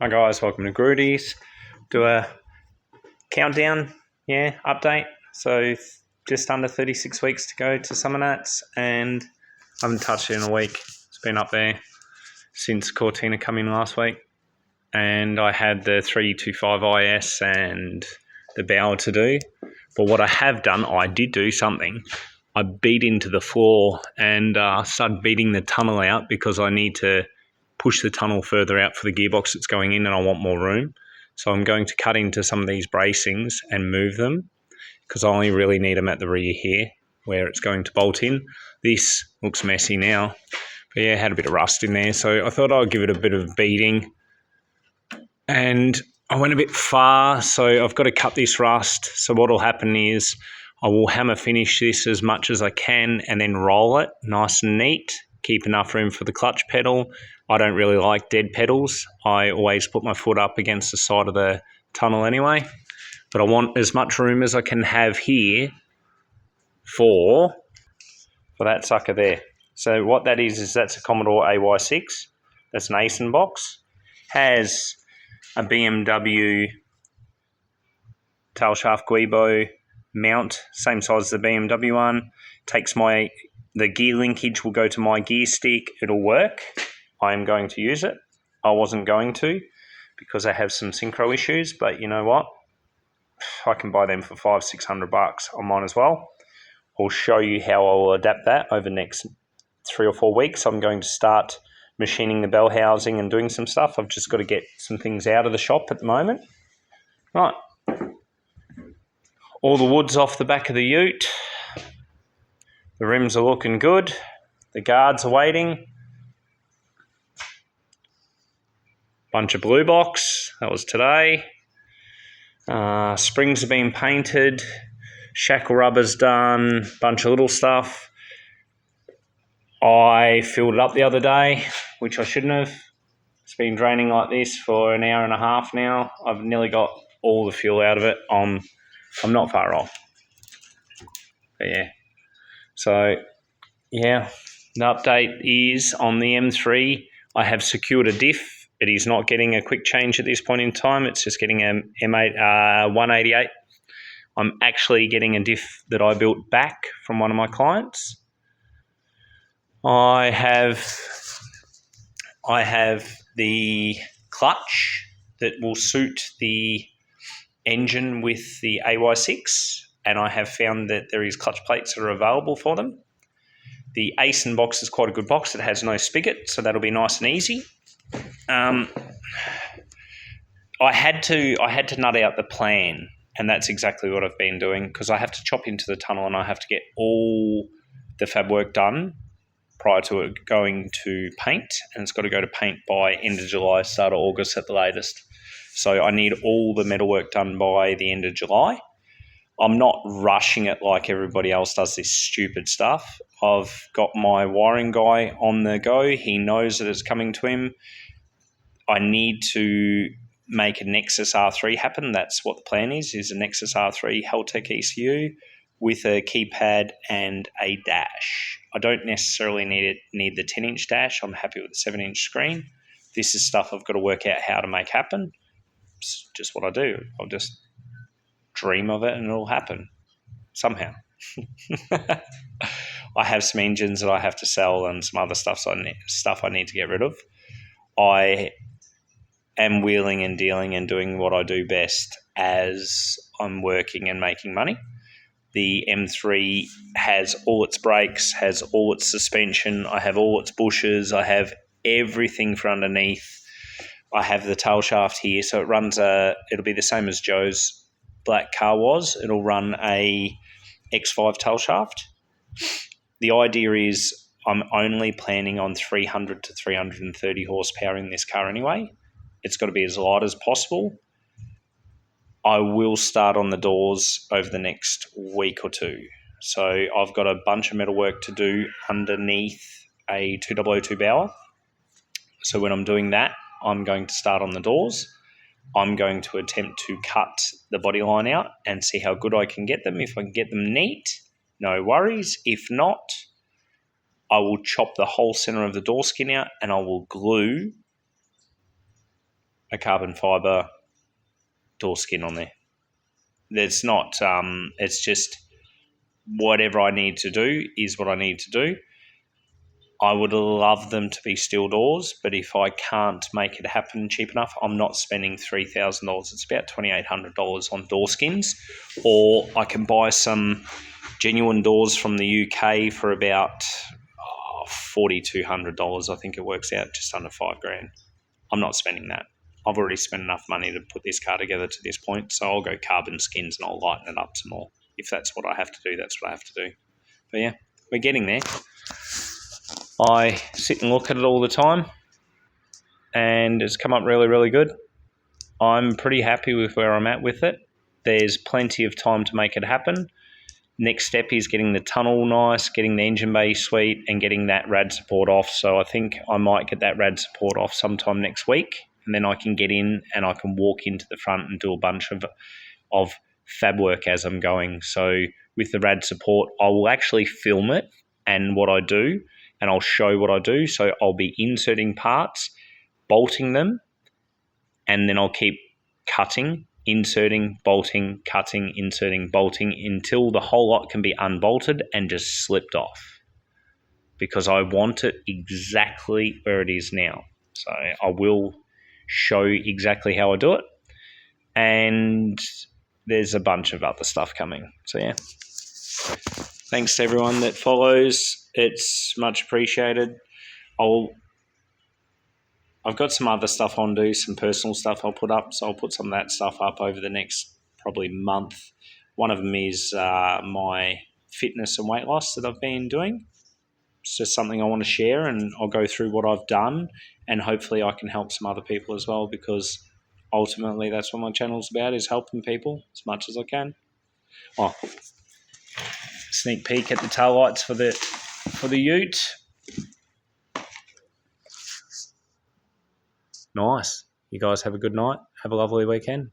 Hi guys, welcome to Grudy's. Do a countdown, update. So just under 36 weeks to go to Summernats, and I haven't touched it in a week. It's been up there since Cortina come in last week, and I had the 325 IS and the bower to do. But what I have done, I did do something. I beat into the floor and started beating the tunnel out because I need to push the tunnel further out for the gearbox that's going in, and I want more room. So I'm going to cut into some of these bracings and move them because I only really need them at the rear here where it's going to bolt in. This looks messy now, but yeah, had a bit of rust in there. So I thought I'd give it a bit of beating, and I went a bit far. So I've got to cut this rust. So what will happen is I will hammer finish this as much as I can and then roll it nice and neat. Keep enough room for the clutch pedal. I don't really like dead pedals. I always put my foot up against the side of the tunnel anyway. But I want as much room as I can have here for that sucker there. So what that is that's a Commodore AY6. That's an ASIN box. Has a BMW tail shaft Guibo mount, same size as the BMW one. Takes the gear linkage will go to my gear stick. It'll work. I am going to use it. I wasn't going to because I have some synchro issues, but you know what? I can buy them for $500-600. I might as well. I'll show you how I will adapt that over the next 3 or 4 weeks. I'm going to start machining the bell housing and doing some stuff. I've just got to get some things out of the shop at the moment. Right. All the wood's off the back of the ute. The rims are looking good. The guards are waiting. Bunch of blue box. That was today. Springs have been painted. Shackle rubber's done. Bunch of little stuff. I filled it up the other day, which I shouldn't have. It's been draining like this for an hour and a half now. I've nearly got all the fuel out of it. I'm not far off. But yeah. So, yeah, the update is on the M3, I have secured a diff. It is not getting a quick change at this point in time. It's just getting a M8 188. I'm actually getting a diff that I built back from one of my clients. I have the clutch that will suit the engine with the AY6, and I have found that there is clutch plates that are available for them. The ASIN box is quite a good box. It has no spigot, so that'll be nice and easy. I had to nut out the plan, and that's exactly what I've been doing because I have to chop into the tunnel and I have to get all the fab work done prior to it going to paint, and it's got to go to paint by end of July, start of August at the latest. So I need all the metalwork done by the end of July. I'm not rushing it like everybody else does this stupid stuff. I've got my wiring guy on the go. He knows that it's coming to him. I need to make a Nexus R3 happen. That's what the plan is a Nexus R3 Heltec ECU with a keypad and a dash. I don't necessarily need the 10-inch dash. I'm happy with the 7-inch screen. This is stuff I've got to work out how to make happen. It's just what I do. I'll just dream of it and it'll happen somehow. I have some engines that I have to sell and some other stuff I need to get rid of. I am wheeling and dealing and doing what I do best as I'm working and making money. The M3 has all its brakes, has all its suspension. I have all its bushes. I have everything for underneath. I have the tail shaft here, so it runs it'll be the same as Joe's black car was. It'll run a X5 tail shaft. The idea is I'm only planning on 300 to 330 horsepower in this car anyway. It's got to be as light as possible. I will start on the doors over the next week or two. So I've got a bunch of metal work to do underneath a 2002 bower. So when I'm doing that, I'm going to start on the doors. I'm going to attempt to cut the body line out and see how good I can get them. If I can get them neat, no worries. If not, I will chop the whole center of the door skin out and I will glue a carbon fibre door skin on there. There's not, it's just whatever I need to do is what I need to do. I would love them to be steel doors, but if I can't make it happen cheap enough, I'm not spending $3,000. It's about $2,800 on door skins, or I can buy some genuine doors from the UK for about $4,200. I think it works out just under $5,000. I'm not spending that. I've already spent enough money to put this car together to this point, so I'll go carbon skins and I'll lighten it up some more. If that's what I have to do, that's what I have to do. But yeah, we're getting there. I sit and look at it all the time, and it's come up really, really good. I'm pretty happy with where I'm at with it. There's plenty of time to make it happen. Next step is getting the tunnel nice, getting the engine bay sweet, and getting that rad support off. So I think I might get that rad support off sometime next week, and then I can get in and I can walk into the front and do a bunch of fab work as I'm going. So with the rad support, I will actually film it and what I do, and I'll show what I do. So I'll be inserting parts, bolting them, and then I'll keep cutting, inserting, bolting, cutting, inserting, bolting until the whole lot can be unbolted and just slipped off, because I want it exactly where it is now. So I will show exactly how I do it, and there's a bunch of other stuff coming. So yeah, thanks to everyone that follows. It's much appreciated. I've got some other stuff I'll do, some personal stuff I'll put up. So I'll put some of that stuff up over the next probably month. One of them is my fitness and weight loss that I've been doing. It's just something I want to share, and I'll go through what I've done, and hopefully I can help some other people as well, because ultimately that's what my channel's about, is helping people as much as I can. Oh, sneak peek at the taillights for the ute. Nice. You guys have a good night. Have a lovely weekend.